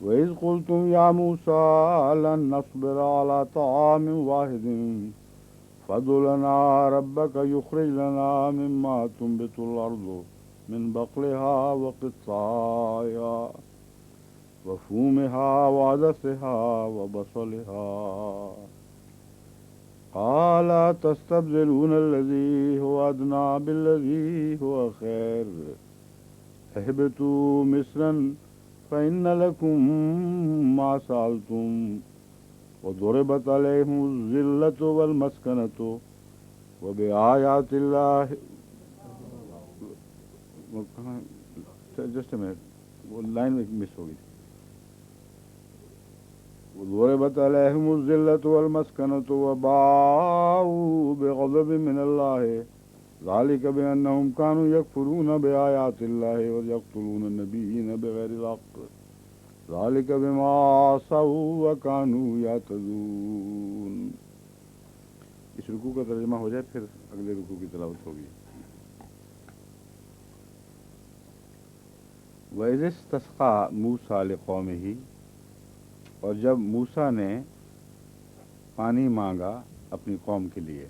وَإِذْ قُلْتُمْ يَا مُوسَىٰ لَن نَّصْبِرَ عَلَىٰ طَعَامٍ وَاحِدٍ فادع لنا ربك يخرج لنا مما تنبت الأرض من بقلها وقثائها وفومها وعدسها وبصلها قال تستبدلون الذي هو أدنى بالذي هو خير اهبطوا مصرا فإن لكم ما سألتم وضربت عليهم الذلة والمسكنة وبآيات الله جسٹ منٹ وہ لائن میں مس ہو گئی تھی وضربت عليهم الذلة والمسكنة وباءوا بغضب من الله ذلك بأنهم كانوا يكفرون بآيات الله ويقتلون النبيين بغير الحق ذلك بما عصوا وكانوا يعتدون. اس رکوع کا ترجمہ ہو جائے پھر اگلے رکوع کی تلاوت ہوگی. وَإِذِ اسْتَسْقَىٰ مُوسَىٰ لِقَوْمِهِ، اور جب موسیٰ نے پانی مانگا اپنی قوم کے لیے.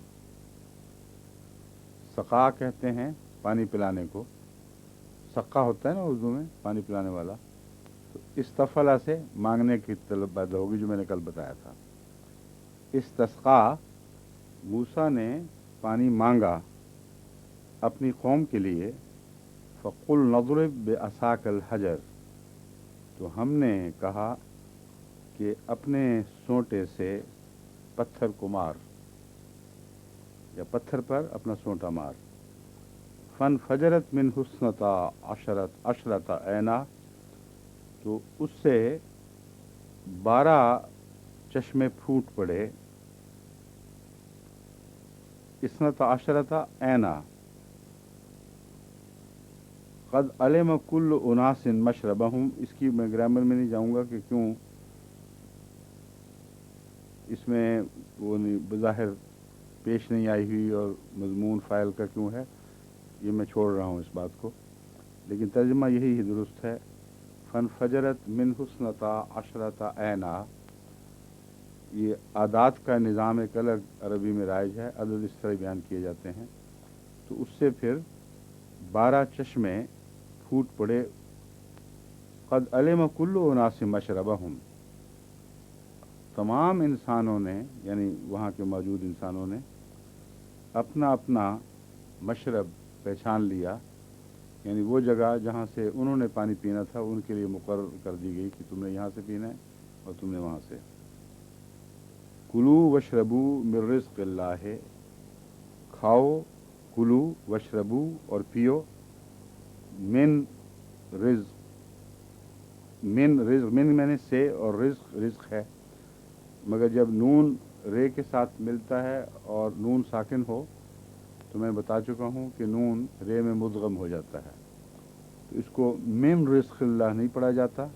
سقا کہتے ہیں پانی پلانے کو. سقا ہوتا ہے نا اردو میں پانی پلانے والا. استفلا سے مانگنے کی طلب پیدا ہوگی جو میں نے کل بتایا تھا. استسقا موسیٰ نے پانی مانگا اپنی قوم کے لیے. فقل نضرب بعصاک الحجر، تو ہم نے کہا کہ اپنے سونٹے سے پتھر کو مار، یا پتھر پر اپنا سونٹا مار. فن فجرت من حسنتا عشرت عینا، تو اس سے 12 چشمے پھوٹ پڑے. اسنتا عشرتا عینا. قد علم کل اناس مشربہم، اس کی میں گرامر میں نہیں جاؤں گا کہ کیوں اس میں وہ بظاہر پیش نہیں آئی ہوئی اور مضمون فاعل کا کیوں ہے، یہ میں چھوڑ رہا ہوں اس بات کو، لیکن ترجمہ یہی درست ہے. فن فجرت من حسنتا عشرتا عینا، یہ عادات کا نظام ایک الگ عربی میں رائج ہے. عدد اس طرح بیان کیے جاتے ہیں. تو اس سے پھر 12 چشمے پھوٹ پڑے. قد علم کل اناس مشربہم، تمام انسانوں نے یعنی وہاں کے موجود انسانوں نے اپنا اپنا مشرب پہچان لیا، یعنی وہ جگہ جہاں سے انہوں نے پانی پینا تھا ان کے لیے مقرر کر دی گئی کہ تم نے یہاں سے پینا ہے اور تم نے وہاں سے. کلو وشربو من رزق اللہ، کھاؤ، کلو وشربو اور پیو، من رزق من میں نے سے اور رزق ہے، مگر جب نون رے کے ساتھ ملتا ہے اور نون ساکن ہو تو میں بتا چکا ہوں کہ نون رے میں مدغم ہو جاتا ہے. تو اس کو من رزق اللہ نہیں پڑھا جاتا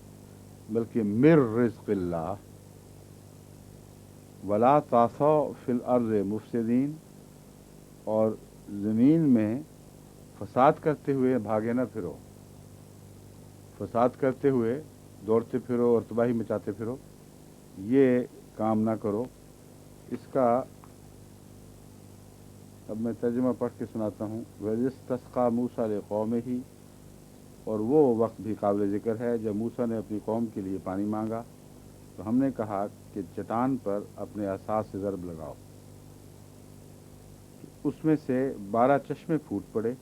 بلکہ مر رزق اللہ. ولا تعثوا فی الارض مفسدین، اور زمین میں فساد کرتے ہوئے بھاگے نہ پھرو. فساد کرتے ہوئے دوڑتے پھرو اور تباہی مچاتے پھرو، یہ کام نہ کرو. اس کا اب میں ترجمہ پڑھ کے سناتا ہوں. وَإِذِ اسْتَسْقَىٰ مُوسَىٰ لِقَوْمِهِ، اور وہ وقت بھی قابل ذکر ہے جب موسیٰ نے اپنی قوم کے لیے پانی مانگا تو ہم نے کہا کہ چٹان پر اپنے عصا سے ضرب لگاؤ. اس میں سے 12 چشمے پھوٹ پڑے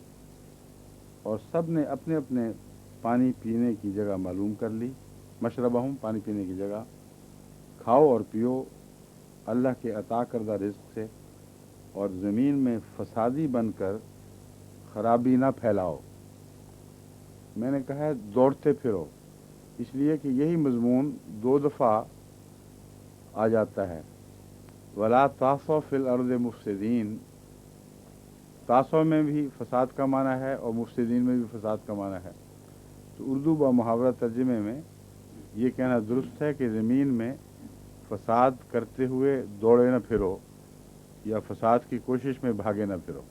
اور سب نے اپنے اپنے پانی پینے کی جگہ معلوم کر لی. مشربہم، پانی پینے کی جگہ. کھاؤ اور پیو اللہ کے عطا کردہ رزق سے، اور زمین میں فسادی بن کر خرابی نہ پھیلاؤ. میں نے کہا ہے دوڑتے پھرو، اس لیے کہ یہی مضمون 2 دفعہ آ جاتا ہے. ولا تعثوا فی الارض مفسدین، تعثوا میں بھی فساد کا معنی ہے اور مفسدین میں بھی فساد کا معنی ہے. تو اردو با محاورہ ترجمے میں یہ کہنا درست ہے کہ زمین میں فساد کرتے ہوئے دوڑے نہ پھرو یا فساد کی کوشش میں بھاگے نہ پھرو.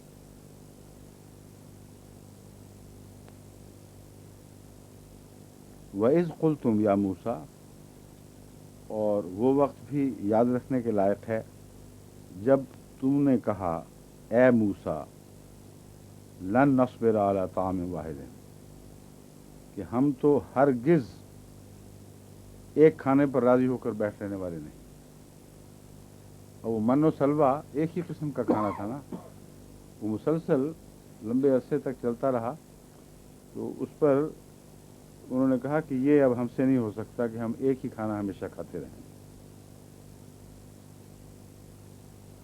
وَإِذْ قُلْتُمْ یا موسیٰ، اور وہ وقت بھی یاد رکھنے کے لائق ہے جب تم نے کہا اے موسیٰ لن نصبر علی طعام واحد، کہ ہم تو ہرگز ایک کھانے پر راضی ہو کر بیٹھ رہنے والے نہیں. اور وہ من و سلوہ ایک ہی قسم کا کھانا تھا نا، وہ مسلسل لمبے عرصے تک چلتا رہا. تو اس پر انہوں نے کہا کہ یہ اب ہم سے نہیں ہو سکتا کہ ہم ایک ہی کھانا ہمیشہ کھاتے رہیں.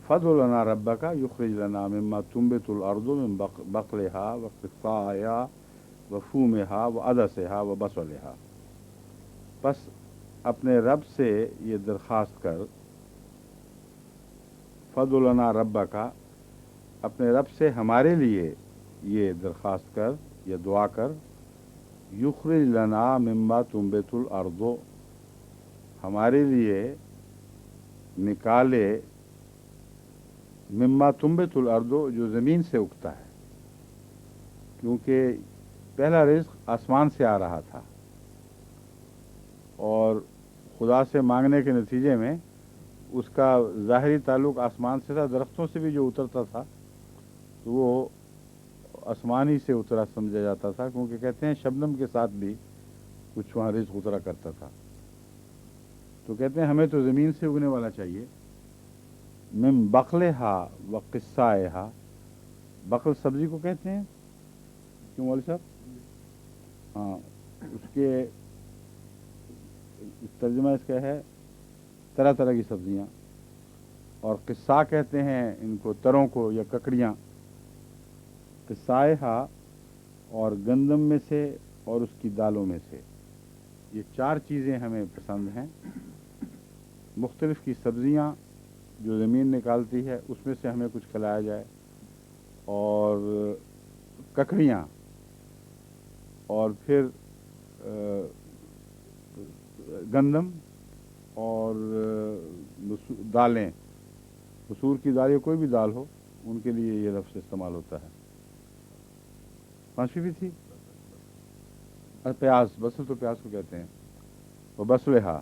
فَادْعُ لَنَا رَبَّكَ يُخْرِجْ لَنَا مِمَّا تُنبِتُ الْأَرْضُ مِن بَقْلِهَا وَقِثَّائِهَا وَفُومِهَا وَعَدَسِهَا وَبَصَلِهَا. بس اپنے رب سے یہ درخواست کر، فَادْعُ لَنَا رَبَّكَ، اپنے رب سے ہمارے لیے یہ درخواست کر یا دعا کر، یخرج لنا مما تنبت الارض، ہمارے لیے نکالے مما تنبت الارض، جو زمین سے اگتا ہے، کیونکہ پہلا رزق آسمان سے آ رہا تھا اور خدا سے مانگنے کے نتیجے میں اس کا ظاہری تعلق آسمان سے تھا. درختوں سے بھی جو اترتا تھا تو وہ آسمانی سے اترا سمجھا جاتا تھا، کیونکہ کہتے ہیں شبنم کے ساتھ بھی کچھ وہاں رزق اترا کرتا تھا. تو کہتے ہیں ہمیں تو زمین سے اگنے والا چاہیے. من بقلہا و قصائہا، بقل سبزی کو کہتے ہیں، کیوں مولوی صاحب؟ ہاں، اس کے ترجمہ اس کا ہے طرح طرح کی سبزیاں. اور قصہ کہتے ہیں ان کو تروں کو یا ککڑیاں. قصائہا، اور گندم میں سے اور اس کی دالوں میں سے. یہ چار چیزیں ہمیں پسند ہیں. مختلف کی سبزیاں جو زمین نکالتی ہے اس میں سے ہمیں کچھ کھلایا جائے، اور ککڑیاں، اور پھر گندم، اور دالیں. مسور کی دال یا کوئی بھی دال ہو، ان کے لیے یہ لفظ استعمال ہوتا ہے. پانچویں بھی تھی، اور پیاز، بصل تو پیاز کو کہتے ہیں. وہ بصلہا،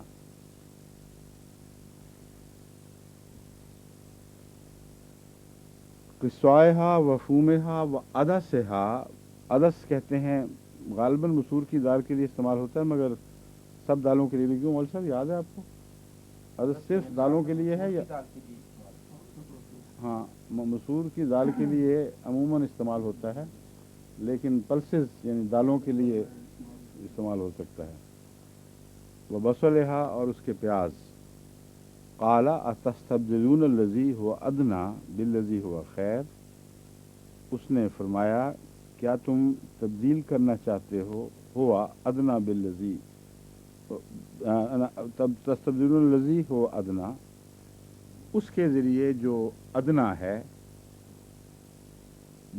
قصائہا و فومہا و عدسہا. عدس کہتے ہیں غالباً مسور کی دال کے لیے استعمال ہوتا ہے، مگر سب دالوں کے لیے بھی. کیوں مول صاحب یاد ہے آپ کو؟ عدس صرف دالوں کے لیے ہے یا؟ ہاں، مسور کی دال کے لیے عموماً استعمال ہوتا ہے، لیکن پلسز یعنی دالوں کے لیے استعمال ہو سکتا ہے. وہ بصلہا، اور اس کے پیاز. قال اتستبدلون الذی هو ادنی بالذی هو خیر، اس نے فرمایا کیا تم تبدیل کرنا چاہتے ہو ہوا ادنی بالذی، تستبدلون الذی هو ادنی، اس کے ذریعے جو ادنا ہے،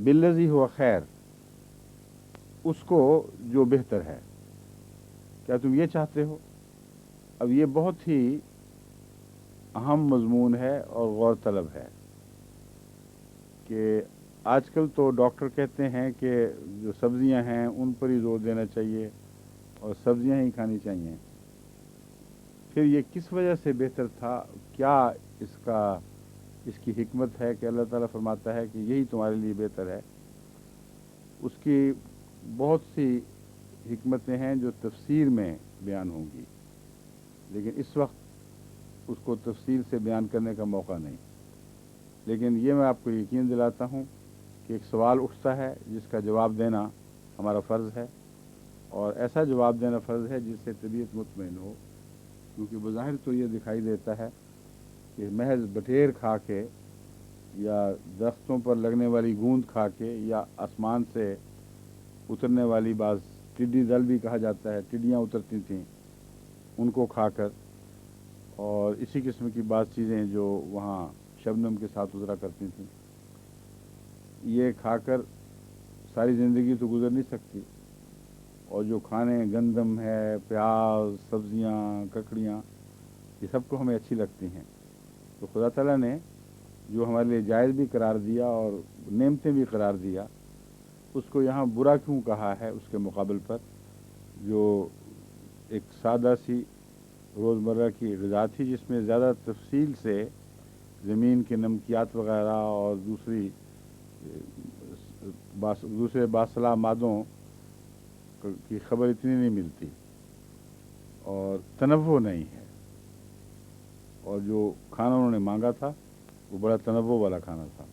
بالذی هو خیر، اس کو جو بہتر ہے. کیا تم یہ چاہتے ہو؟ اب یہ بہت ہی اہم مضمون ہے اور غور طلب ہے کہ آج کل تو ڈاکٹر کہتے ہیں کہ جو سبزیاں ہیں ان پر ہی زور دینا چاہیے اور سبزیاں ہی کھانی چاہیے. پھر یہ کس وجہ سے بہتر تھا؟ کیا اس کی حکمت ہے کہ اللہ تعالیٰ فرماتا ہے کہ یہی تمہارے لیے بہتر ہے؟ اس کی بہت سی حکمتیں ہیں جو تفسیر میں بیان ہوں گی، لیکن اس وقت اس کو تفصیل سے بیان کرنے کا موقع نہیں. لیکن یہ میں آپ کو یقین دلاتا ہوں کہ ایک سوال اٹھتا ہے جس کا جواب دینا ہمارا فرض ہے، اور ایسا جواب دینا فرض ہے جس سے طبیعت مطمئن ہو. کیونکہ بظاہر تو یہ دکھائی دیتا ہے کہ محض بٹیر کھا کے یا درختوں پر لگنے والی گوند کھا کے یا آسمان سے اترنے والی بعض ٹڈی دل بھی کہا جاتا ہے، ٹڈیاں اترتی تھیں، ان کو کھا کر، اور اسی قسم کی بعض چیزیں جو وہاں شبنم کے ساتھ اترا کرتی تھیں، یہ کھا کر ساری زندگی تو گزر نہیں سکتی. اور جو کھانے گندم ہے، پیاز، سبزیاں، ککڑیاں، یہ سب کو ہمیں اچھی لگتی ہیں. تو خدا تعالیٰ نے جو ہمارے لیے جائز بھی قرار دیا اور نعمتیں بھی قرار دیا، اس کو یہاں برا کیوں کہا ہے اس کے مقابل پر جو ایک سادہ سی روزمرہ کی غذا تھی جس میں زیادہ تفصیل سے زمین کے نمکیات وغیرہ اور دوسرے باصلاح مادوں کی خبر اتنی نہیں ملتی اور تنوع نہیں ہے، اور جو کھانا انہوں نے مانگا تھا وہ بڑا تنوع والا کھانا تھا۔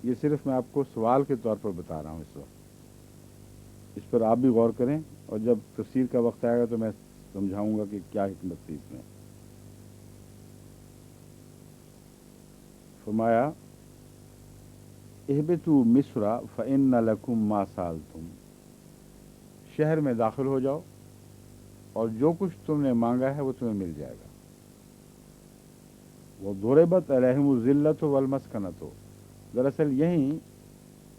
یہ صرف میں آپ کو سوال کے طور پر بتا رہا ہوں اس وقت، اس پر آپ بھی غور کریں، اور جب تفسیر کا وقت آئے گا تو میں سمجھاؤں گا کہ کیا حکمت تھی اس میں۔ فرمایا اہبتوا مصر فإن لکم ما سألتم، شہر میں داخل ہو جاؤ اور جو کچھ تم نے مانگا ہے وہ تمہیں مل جائے گا۔ وضربت علیہم الذلۃ والمسکنۃ، دراصل یہیں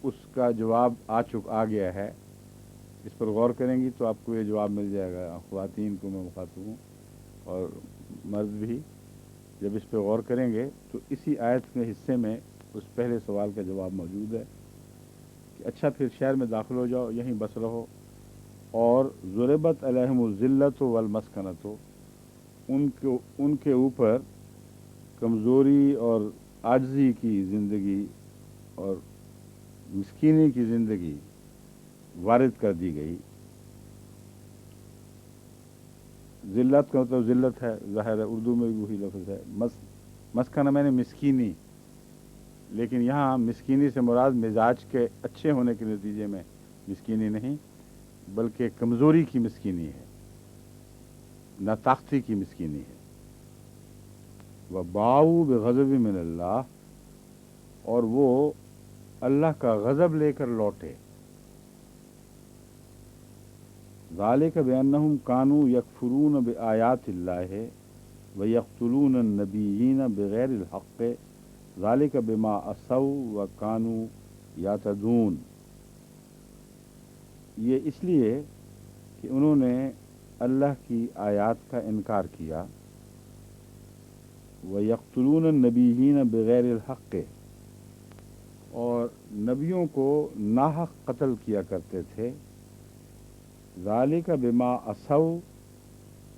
اس کا جواب آ گیا ہے، اس پر غور کریں گی تو آپ کو یہ جواب مل جائے گا۔ خواتین کو میں مخاطب ہوں اور مرد بھی، جب اس پہ غور کریں گے تو اسی آیت کے حصے میں اس پہلے سوال کا جواب موجود ہے کہ اچھا پھر شہر میں داخل ہو جاؤ، یہیں بس رہو، اور ضربت علیہم الذلۃ والمسکنۃ، ان کے اوپر کمزوری اور عاجزی کی زندگی اور مسکینی کی زندگی وارد کر دی گئی۔ ذلت کا مطلب ذلت ہے، ظاہر ہے اردو میں بھی وہی لفظ ہے۔ مسکنہ میں نے مسکینی، لیکن یہاں مسکینی سے مراد مزاج کے اچھے ہونے کے نتیجے میں مسکینی نہیں، بلکہ کمزوری کی مسکینی ہے، ناطاقتی کی مسکینی ہے۔ وباؤ بغضب من اللہ، اور وہ اللہ کا غضب لے کر لوٹے۔ ذالک بانہم کانوا یکفرون بآیات اللہ ویقتلون النبیین بغیر الحق ذالک بما عصوا وکانوا یعتدون، یہ اس لیے کہ انہوں نے اللہ کی آیات کا انکار کیا، وَيَقْتُلُونَ النَّبِيِّينَ بِغَيْرِ الْحَقِّ، اور نبیوں کو ناحق قتل کیا کرتے تھے۔ ذَلِكَ بِمَا عَصَوْا،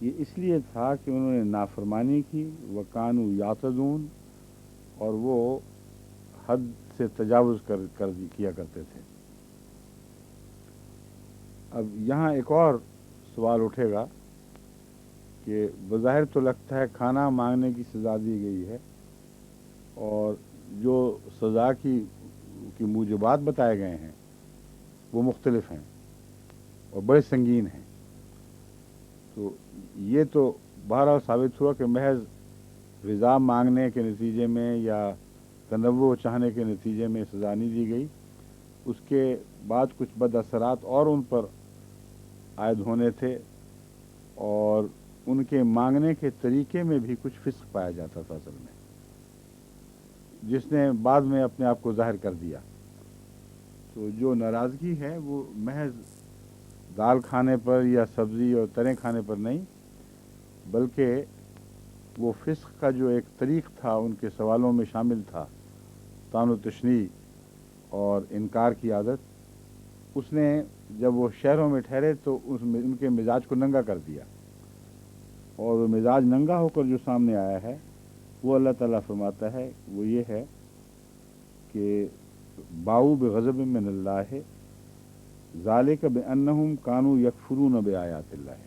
یہ اس لیے تھا کہ انہوں نے نافرمانی کی، وَكَانُوا يَعْتَدُونَ، اور وہ حد سے تجاوز کیا کرتے تھے۔ اب یہاں ایک اور سوال اٹھے گا کہ بظاہر تو لگتا ہے کھانا مانگنے کی سزا دی گئی ہے، اور جو سزا کی موجبات بتائے گئے ہیں وہ مختلف ہیں اور بڑے سنگین ہیں، تو یہ تو بہرحال ثابت ہوا کہ محض غذا مانگنے کے نتیجے میں یا تنوع چاہنے کے نتیجے میں سزا نہیں دی گئی، اس کے بعد کچھ بد اثرات اور ان پر عائد ہونے تھے، اور ان کے مانگنے کے طریقے میں بھی کچھ فسق پایا جاتا تھا اصل میں، جس نے بعد میں اپنے آپ کو ظاہر کر دیا۔ تو جو ناراضگی ہے وہ محض دال کھانے پر یا سبزی اور تریں کھانے پر نہیں، بلکہ وہ فسق کا جو ایک طریق تھا ان کے سوالوں میں شامل تھا، طعن و تشنیع اور انکار کی عادت، اس نے جب وہ شہروں میں ٹھہرے تو ان کے مزاج کو ننگا کر دیا، اور وہ مزاج ننگا ہو کر جو سامنے آیا ہے وہ اللہ تعالیٰ فرماتا ہے وہ یہ ہے کہ باؤ بغضب من اللہ ذالک بانہم کانوا یکفرون بآیات اللہ،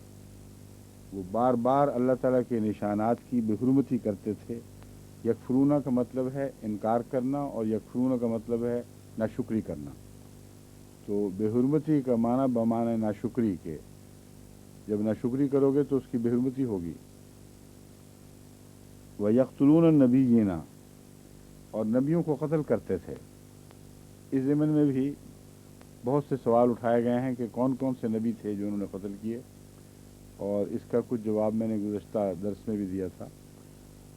وہ بار بار اللہ تعالیٰ کے نشانات کی بے حرمتی کرتے تھے۔ یکفرون کا مطلب ہے انکار کرنا، اور یکفرون کا مطلب ہے ناشکری کرنا، تو بے حرمتی کا معنی بمعنی ناشکری کے، جب ناشکری کرو گے تو اس کی بے حرمتی ہوگی۔ وَيَقْتُلُونَ النَّبِيِّينَ، اور نبیوں کو قتل کرتے تھے۔ اس ضمن میں بھی بہت سے سوال اٹھائے گئے ہیں کہ کون کون سے نبی تھے جو انہوں نے قتل کیے، اور اس کا کچھ جواب میں نے گزشتہ درس میں بھی دیا تھا،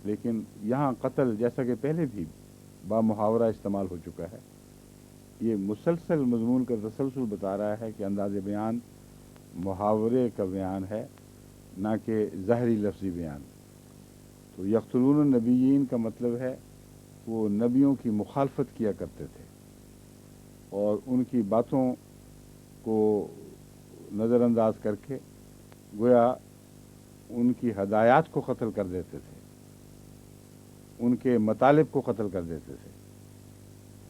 لیکن یہاں قتل جیسا کہ پہلے بھی بامحاورہ استعمال ہو چکا ہے، یہ مسلسل مضمون کا تسلسل بتا رہا ہے کہ انداز بیان محاورے کا بیان ہے، نہ کہ ظاہری لفظی بیان۔ تو یقتلون النبیین کا مطلب ہے وہ نبیوں کی مخالفت کیا کرتے تھے، اور ان کی باتوں کو نظر انداز کر کے گویا ان کی ہدایات کو قتل کر دیتے تھے، ان کے مطالب کو قتل کر دیتے تھے۔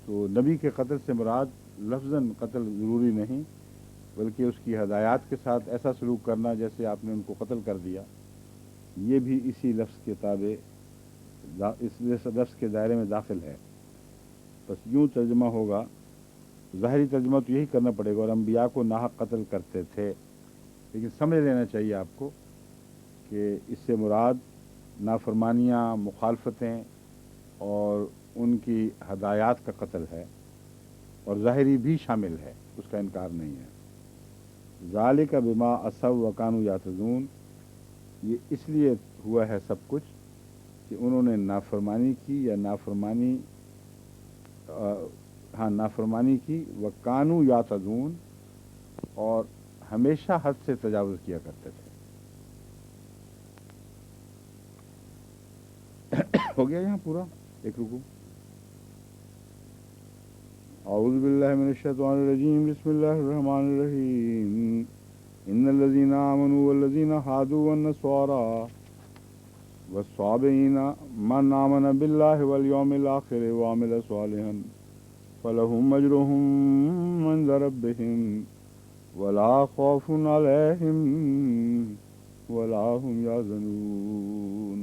تو نبی کے قتل سے مراد لفظاً قتل ضروری نہیں، بلکہ اس کی ہدایات کے ساتھ ایسا سلوک کرنا جیسے آپ نے ان کو قتل کر دیا، یہ بھی اسی لفظ کے تابع، اس لفظ کے دائرے میں داخل ہے۔ بس یوں ترجمہ ہوگا، ظاہری ترجمہ تو یہی کرنا پڑے گا، اور انبیاء کو ناحق قتل کرتے تھے، لیکن سمجھ لینا چاہیے آپ کو کہ اس سے مراد نافرمانیاں، مخالفتیں اور ان کی ہدایات کا قتل ہے، اور ظاہری بھی شامل ہے، اس کا انکار نہیں ہے۔ ذالک بما عصوا وکانوا یعتدون، یہ اس لیے ہوا ہے سب کچھ کہ انہوں نے نافرمانی کی، یا نافرمانی کی، وکانوا یعتدون، اور ہمیشہ حد سے تجاوز کیا کرتے تھے۔ ہو گیا یہاں پورا ایک رکوع۔ اعوذ باللہ من الشیطان الرجیم، بسم اللہ الرحمن الرحیم۔ ان الذین آمنوا والذین ہادوا والنصارى والصابئین من آمن باللہ والیوم الآخر وعمل صالحا فلہم اجرہم عند ربہم ولا خوف علیہم ولا هم یحزنون۔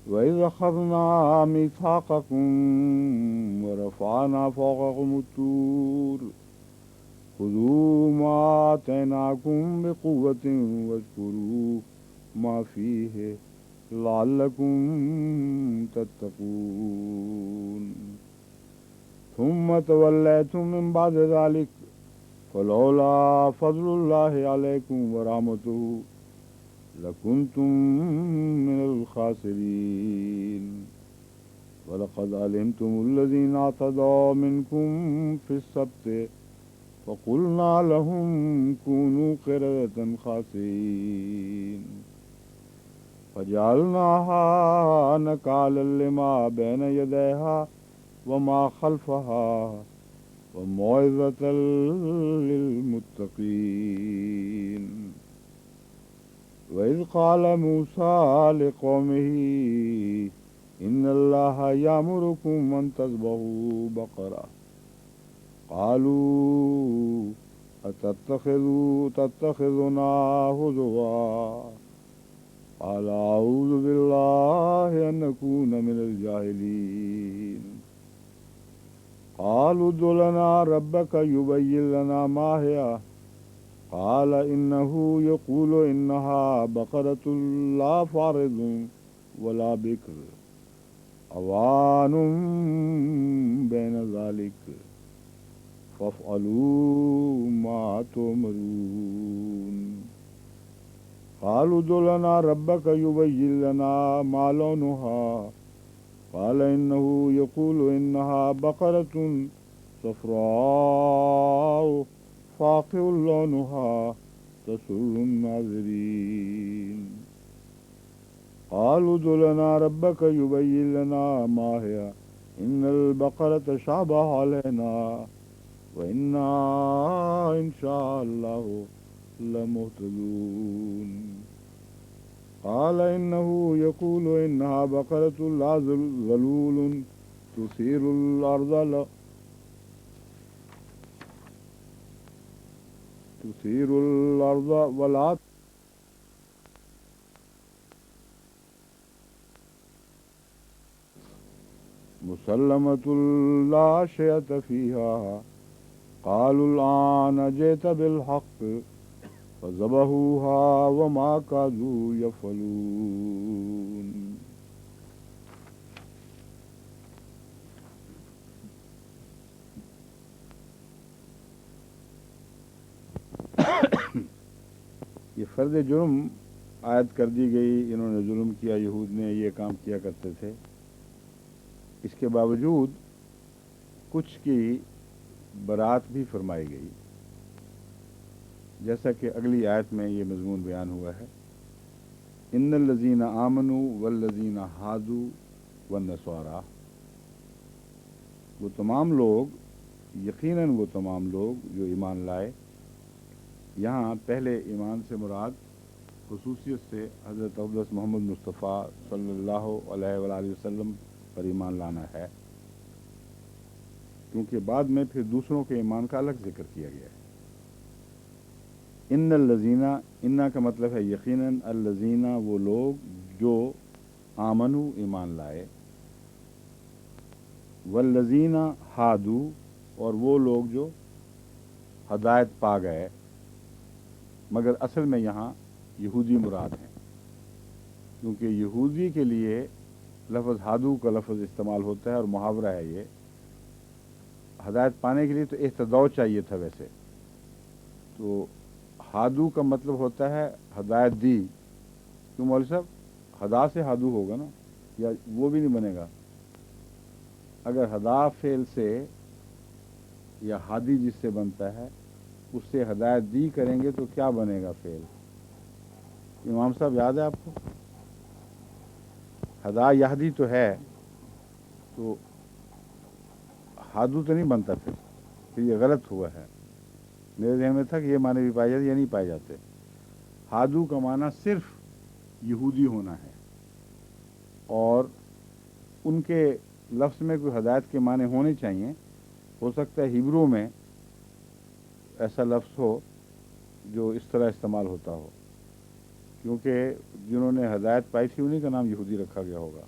وَإِذْ أَخَذْنَا مِيثَاقَكُمْ وَرَفَعْنَا فَوْقَكُمُ الطُّورَ خُذُوا مَا آتَيْنَاكُمْ بِقُوَّةٍ وَاذْكُرُوا مَا فِيهِ لَعَلَّكُمْ تَتَّقُونَ ثُمَّ تَوَلَّيْتُم مِّن بَعْدِ ذَلِكَ فَلَوْلَا فَضْلُ اللَّهِ عَلَيْكُمْ وَرَحْمَتُهُ لَكُنتُم مِّنَ الْخَاسِرِينَ وَلَقَدْ عَلِمْتُمُ الَّذِينَ اعْتَدَوْا مِنكُمْ فِي السَّبْتِ فَقُلْنَا لَهُمْ كُونُوا قِرَدَةً خَاسِئِينَ فَجَعَلْنَاهَا نَكَالًا لِّمَا بَيْنَ يَدَيْهَا وَمَا خَلْفَهَا وَمَوْعِظَةً لِّلْمُتَّقِينَ۔ وَإِذْ قَالَ مُوسَىٰ لِقَوْمِهِ إِنَّ اللَّهَ يَأْمُرُكُمْ أَن تَذْبَحُوا بَقَرَةً قَالُوا أَتَتَّخِذُنَا هُزُوًا قَالَ أَعُوذُ بِاللَّهِ أَن أَكُونَ مِنَ الْجَاهِلِينَ قَالُوا ادْعُ لَنَا رَبَّكَ يُبَيِّن لَّنَا مَا هِيَ قال إنه يقول إنها بقرة لا فارض ولا بكر عوان بين ذلك فافعلوا ما تؤمرون قالوا ادع لنا ربك يبين لنا ما لونها قال إنه يقول إنها بقرة صفراء فاقع لونها تسر الناظرين قالوا ادع لنا ربك يبين لنا ما هي إن البقرة شابه علينا وإنا إن شاء الله لمهتدون قال إنه يقول إنها بقرة لا ذلول تثير الأرض ولا مسلمة لا شية فيها قالوا الآن جئت بالحق فذبحوها وما كادوا يفعلون یہ فرد جرم عائد کر دی گئی، انہوں نے ظلم کیا، یہود نے یہ کام کیا کرتے تھے۔ اس کے باوجود کچھ کی برات بھی فرمائی گئی، جیسا کہ اگلی آیت میں یہ مضمون بیان ہوا ہے، ان الذین آمنوا والذین ہادوا والنصارى، وہ تمام لوگ، یقیناً وہ تمام لوگ جو ایمان لائے۔ یہاں پہلے ایمان سے مراد خصوصیت سے حضرت اقدس محمد مصطفیٰ صلی اللہ علیہ وآلہ وسلم پر ایمان لانا ہے، کیونکہ بعد میں پھر دوسروں کے ایمان کا الگ ذکر کیا گیا ہے۔ ان الذین، انا کا مطلب ہے یقیناً، الذین وہ لوگ جو آمنو ایمان لائے، والذین ہادو اور وہ لوگ جو ہدایت پا گئے، مگر اصل میں یہاں یہودی مراد ہیں، کیونکہ یہودی کے لیے لفظ ہادو کا لفظ استعمال ہوتا ہے اور محاورہ ہے یہ۔ ہدایت پانے کے لیے تو اہتداء چاہیے تھا ویسے، تو ہادو کا مطلب ہوتا ہے ہدایت دی۔ کیوں مولوی صاحب؟ ہدا سے ہادو ہوگا نا، یا وہ بھی نہیں بنے گا؟ اگر ہدا فعل سے یا ہادی جس سے بنتا ہے اس سے ہدایت دی کریں گے تو کیا بنے گا فعل؟ امام صاحب یاد ہے آپ کو؟ ہدا یہدی تو ہے، تو ہادو تو نہیں بنتا، پھر یہ غلط ہوا ہے۔ میرے ذہن میں تھا کہ یہ معنی بھی پائے جاتے یا نہیں پائے جاتے۔ ہادو کا معنی صرف یہودی ہونا ہے، اور ان کے لفظ میں کوئی ہدایت کے معنی ہونے چاہیے۔ ہو سکتا ہے ہیبرو میں ایسا لفظ ہو جو اس طرح استعمال ہوتا ہو، کیونکہ جنہوں نے ہدایت پائی تھی انہیں کا نام یہودی رکھا گیا ہوگا۔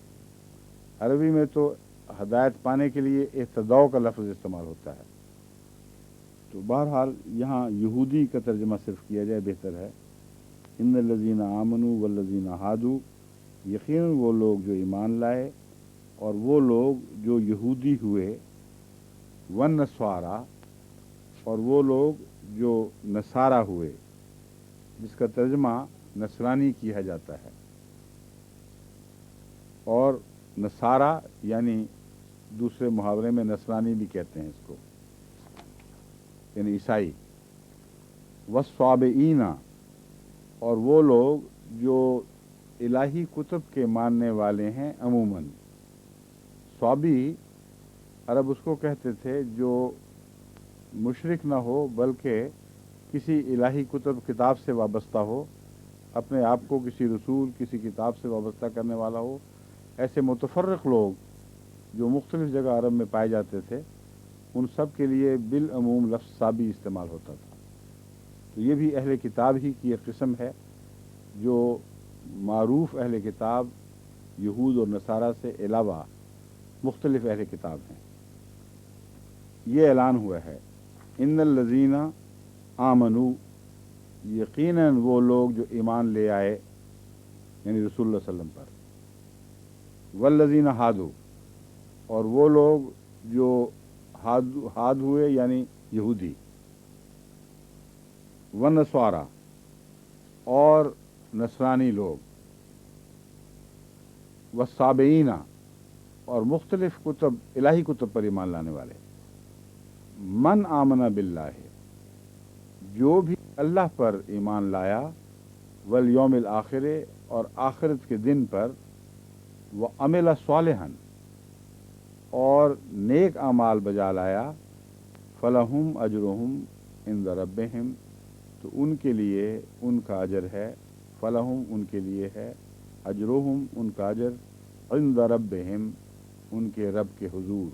عربی میں تو ہدایت پانے کے لیے اہتداء کا لفظ استعمال ہوتا ہے، تو بہرحال یہاں یہودی کا ترجمہ صرف کیا جائے بہتر ہے۔ ان الذین آمنوا والذین ہادوا، یقیناً وہ لوگ جو ایمان لائے اور وہ لوگ جو یہودی ہوئے، والنصارا اور وہ لوگ جو نصارہ ہوئے، جس کا ترجمہ نصرانی کیا جاتا ہے، اور نصارہ یعنی دوسرے محاورے میں نصرانی بھی کہتے ہیں اس کو، یعنی عیسائی۔ والصابئین اور وہ لوگ جو الہی کتب کے ماننے والے ہیں عموماً۔ صابی عرب اس کو کہتے تھے جو مشرک نہ ہو بلکہ کسی الہی کتاب سے وابستہ ہو، اپنے آپ کو کسی رسول کسی کتاب سے وابستہ کرنے والا ہو۔ ایسے متفرق لوگ جو مختلف جگہ عرب میں پائے جاتے تھے، ان سب کے لیے بالعموم لفظ صابی استعمال ہوتا تھا۔ تو یہ بھی اہل کتاب ہی کی ایک قسم ہے، جو معروف اہل کتاب یہود اور نصارہ سے علاوہ مختلف اہل کتاب ہیں۔ یہ اعلان ہوا ہے، ان الذین آمنوا، یقیناً وہ لوگ جو ایمان لے آئے یعنی رسول اللہ صلی اللہ علیہ وسلم پر، والذین ہادوا اور وہ لوگ جو ہاد ہوئے یعنی یہودی، ونصارا اور نصرانی لوگ، والصابئین اور مختلف کتب الہی کتب پر ایمان لانے والے۔ من آمن باللہ، جو بھی اللہ پر ایمان لایا، والیوم الآخر اور آخرت کے دن پر، وعمل صالحا اور نیک اعمال بجا لایا، فلہم اجرہم عند ربہم، تو ان کے لیے ان کا اجر ہے، فلہم ان کے لیے ہے، اجرہم ان کا اجر، عند ربہم ان کے رب کے حضور،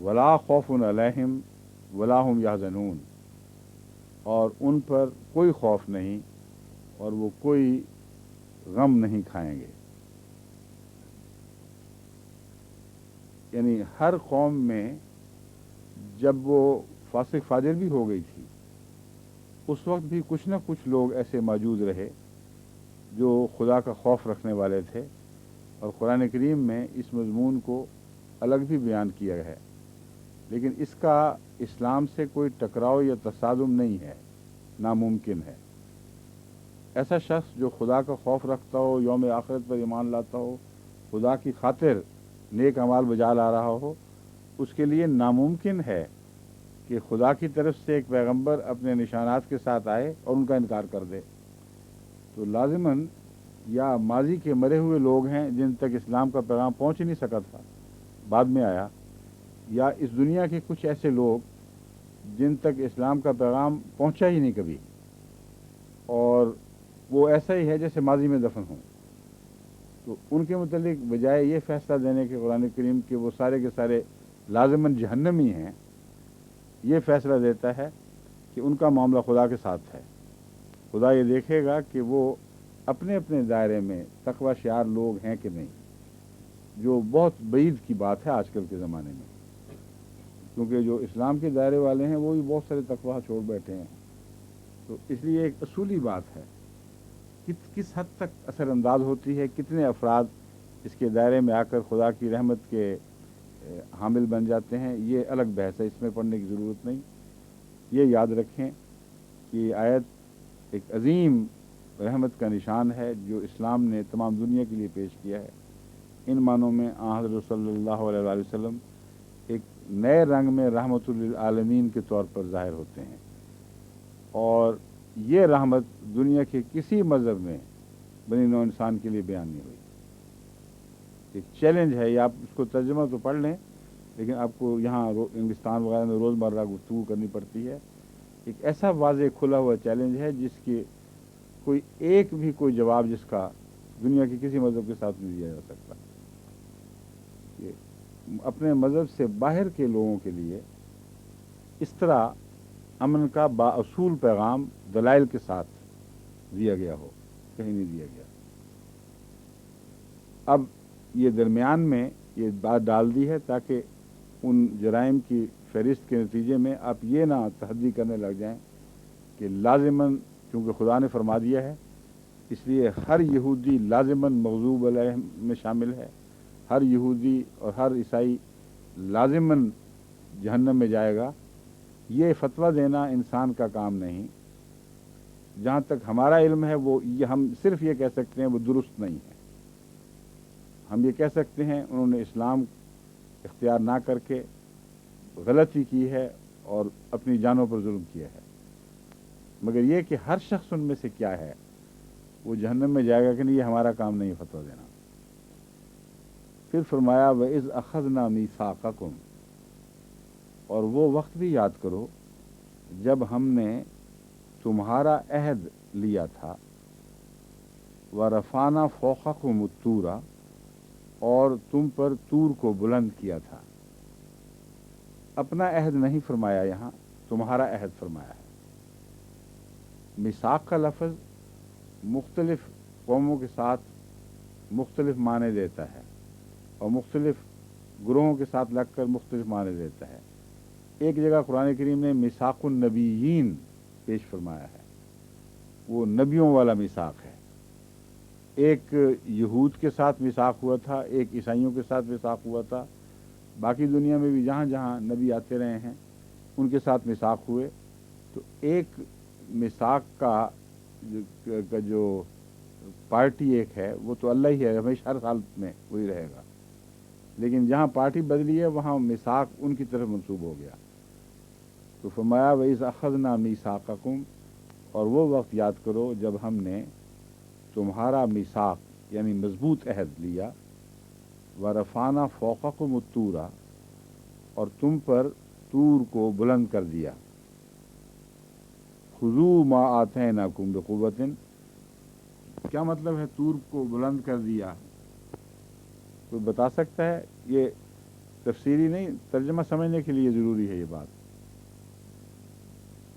ولا خوف علیہم ولا ہم یحزنون، اور ان پر کوئی خوف نہیں اور وہ کوئی غم نہیں کھائیں گے۔ یعنی ہر قوم میں جب وہ فاسق فاجر بھی ہو گئی تھی، اس وقت بھی کچھ نہ کچھ لوگ ایسے موجود رہے جو خدا کا خوف رکھنے والے تھے، اور قرآن کریم میں اس مضمون کو الگ بھی بیان کیا ہے، لیکن اس کا اسلام سے کوئی ٹکراؤ یا تصادم نہیں ہے، ناممکن ہے۔ ایسا شخص جو خدا کا خوف رکھتا ہو، یوم آخرت پر ایمان لاتا ہو، خدا کی خاطر نیک اعمال بجا لا رہا ہو، اس کے لیے ناممکن ہے کہ خدا کی طرف سے ایک پیغمبر اپنے نشانات کے ساتھ آئے اور ان کا انکار کر دے۔ تو لازماً یا ماضی کے مرے ہوئے لوگ ہیں جن تک اسلام کا پیغام پہنچ ہی نہیں سکا تھا، بعد میں آیا، یا اس دنیا کے کچھ ایسے لوگ جن تک اسلام کا پیغام پہنچا ہی نہیں کبھی، اور وہ ایسا ہی ہے جیسے ماضی میں دفن ہوں. تو ان کے متعلق بجائے یہ فیصلہ دینے کے قرآن کریم کہ وہ سارے کے سارے لازماً جہنمی ہیں، یہ فیصلہ دیتا ہے کہ ان کا معاملہ خدا کے ساتھ ہے. خدا یہ دیکھے گا کہ وہ اپنے اپنے دائرے میں تقوی شعار لوگ ہیں کہ نہیں، جو بہت بعید کی بات ہے آج کل کے زمانے میں، کیونکہ جو اسلام کے دائرے والے ہیں وہ بھی بہت سارے تقوی چھوڑ بیٹھے ہیں. تو اس لیے ایک اصولی بات ہے کس حد تک اثر انداز ہوتی ہے، کتنے افراد اس کے دائرے میں آ کر خدا کی رحمت کے حامل بن جاتے ہیں، یہ الگ بحث ہے، اس میں پڑھنے کی ضرورت نہیں. یہ یاد رکھیں کہ یہ آیت ایک عظیم رحمت کا نشان ہے جو اسلام نے تمام دنیا کے لیے پیش کیا ہے. ان معنوں میں حضرت صلی اللہ علیہ وآلہ وسلم ایک نئے رنگ میں رحمت للعالمین کے طور پر ظاہر ہوتے ہیں، اور یہ رحمت دنیا کے کسی مذہب میں بنی نوع انسان کے لیے بیان نہیں ہوئی. ایک چیلنج ہے، یہ آپ اس کو ترجمہ تو پڑھ لیں، لیکن آپ کو یہاں انگلستان وغیرہ میں روزمرہ گفتگو کرنی پڑتی ہے. ایک ایسا واضح کھلا ہوا چیلنج ہے جس کے کوئی ایک بھی کوئی جواب جس کا دنیا کے کسی مذہب کے ساتھ نہیں دیا جا سکتا. یہ اپنے مذہب سے باہر کے لوگوں کے لیے اس طرح امن کا بااصول پیغام دلائل کے ساتھ دیا گیا ہو، کہیں نہیں دیا گیا. اب یہ درمیان میں یہ بات ڈال دی ہے تاکہ ان جرائم کی فہرست کے نتیجے میں آپ یہ نہ تحدی کرنے لگ جائیں کہ لازماً چونکہ خدا نے فرما دیا ہے اس لیے ہر یہودی لازماً مغضوب علیہ میں شامل ہے، ہر یہودی اور ہر عیسائی لازماً جہنم میں جائے گا. یہ فتویٰ دینا انسان کا کام نہیں. جہاں تک ہمارا علم ہے وہ ہم صرف یہ کہہ سکتے ہیں وہ درست نہیں ہے. ہم یہ کہہ سکتے ہیں انہوں نے اسلام اختیار نہ کر کے غلطی کی ہے اور اپنی جانوں پر ظلم کیا ہے، مگر یہ کہ ہر شخص ان میں سے کیا ہے وہ جہنم میں جائے گا کہ نہیں، یہ ہمارا کام نہیں فتویٰ دینا. پھر فرمایا وَإِذْ أَخَذْنَا مِيثَاقَكُمْ، اور وہ وقت بھی یاد کرو جب ہم نے تمہارا عہد لیا تھا، وَرَفَعْنَا فَوْقَكُمُ الطُّورَ، اور تم پر طور کو بلند کیا تھا. اپنا عہد نہیں فرمایا، یہاں تمہارا عہد فرمایا ہے. میثاق کا لفظ مختلف قوموں کے ساتھ مختلف معنی دیتا ہے اور مختلف گروہوں کے ساتھ لگ کر مختلف معنی دیتا ہے. ایک جگہ قرآن کریم نے میثاق النبیین پیش فرمایا ہے، وہ نبیوں والا میثاق ہے. ایک یہود کے ساتھ میثاق ہوا تھا، ایک عیسائیوں کے ساتھ میثاق ہوا تھا. باقی دنیا میں بھی جہاں جہاں نبی آتے رہے ہیں ان کے ساتھ میثاق ہوئے. تو ایک میثاق کا جو پارٹی ایک ہے وہ تو اللہ ہی ہے، ہمیشہ ہر سال میں وہی رہے گا. لیکن جہاں پارٹی بدلی ہے وہاں میثاق ان کی طرف منسوب ہو گیا. تو فرمایا وَإِذْ أَخَذْنَا مِيثَاقَكُمْ، اور وہ وقت یاد کرو جب ہم نے تمہارا میثاق یعنی مضبوط عہد لیا، وَرَفَعْنَا فَوْقَكُمُ الطُّورَ، اور تم پر طور کو بلند کر دیا. خُذُوا مَا آتَيْنَاكُمْ بِقُوَّةٍ، کیا مطلب ہے طور کو بلند کر دیا؟ کوئی بتا سکتا ہے؟ یہ تفسیری نہیں، ترجمہ سمجھنے کے لیے ضروری ہے یہ بات.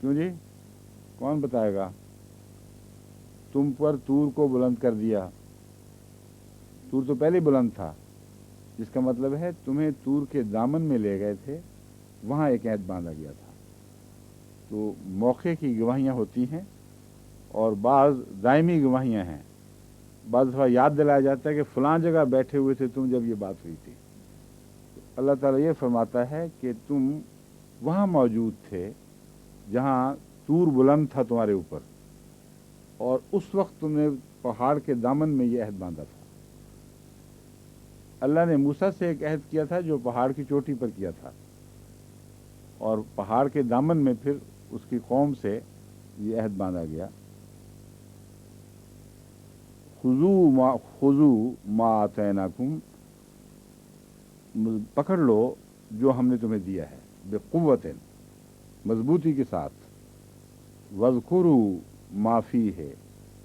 کیوں جی؟ کون بتائے گا؟ تم پر طور کو بلند کر دیا، طور تو پہلے بلند تھا، جس کا مطلب ہے تمہیں طور کے دامن میں لے گئے تھے، وہاں ایک عہد باندھا گیا تھا. تو موقع کی گواہیاں ہوتی ہیں اور بعض دائمی گواہیاں ہیں. بعض دفعہ یاد دلایا جاتا ہے کہ فلاں جگہ بیٹھے ہوئے تھے تم جب یہ بات ہوئی تھی. تو اللہ تعالیٰ یہ فرماتا ہے کہ تم وہاں موجود تھے جہاں طور بلند تھا تمہارے اوپر، اور اس وقت تم نے پہاڑ کے دامن میں یہ عہد باندھا تھا. اللہ نے موسیٰ سے ایک عہد کیا تھا جو پہاڑ کی چوٹی پر کیا تھا، اور پہاڑ کے دامن میں پھر اس کی قوم سے یہ عہد باندھا گیا. خُذُوا مَا آتَيْنَاكُمْ، پکڑ لو جو ہم نے تمہیں دیا ہے، بِقُوَّةٍ، مضبوطی کے ساتھ. وَاذْكُرُوا مَا فِيهِ،